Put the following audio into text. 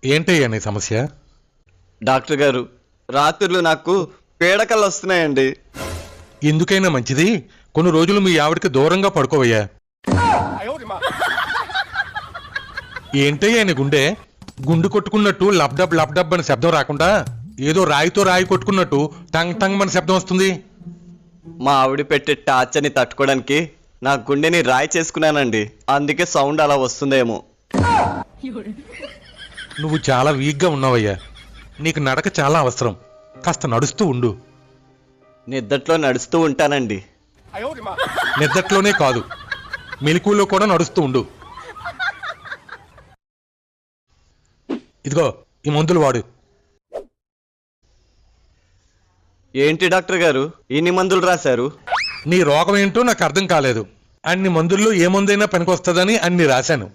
ఏంటయ్యా నీ సమస్య? డాక్టర్ గారు, రాత్రులు నాకు పీడకలు వస్తున్నాయండి. ఎందుకైనా మంచిది కొన్ని రోజులు మీ ఆవిడకి దూరంగా పడుకోవయ్యా. ఏంటయ్యా నీ గుండె గుండు కొట్టుకున్నట్టు లబ్డబ్ లబ్డబ్ అని శబ్దం రాకుండా ఏదో రాయితో రాయి కొట్టుకున్నట్టు టంగ్ టంగ్ అని శబ్దం వస్తుంది. మా ఆవిడ పెట్టే టార్చర్ని తట్టుకోవడానికి నా గుండెని రాయి చేసుకున్నానండి. అందుకే సౌండ్ అలా వస్తుందేమో. నువ్వు చాలా వీక్గా ఉన్నావయ్యా. నీకు నడక చాలా అవసరం. కాస్త నడుస్తూ ఉండు. నిద్దట్లో నడుస్తూ ఉంటానండి. నిద్దట్లోనే కాదు, మెలకువలో కూడా నడుస్తూ ఉండు. ఇదిగో ఈ మందులు వాడు. ఏంటి డాక్టర్ గారు ఇన్ని మందులు రాశారు? నీ రోగం ఏంటో నాకు అర్థం కాలేదు. అన్ని మందుల్లో ఏ మందైనా పనికొస్తుందని అన్ని రాశాను.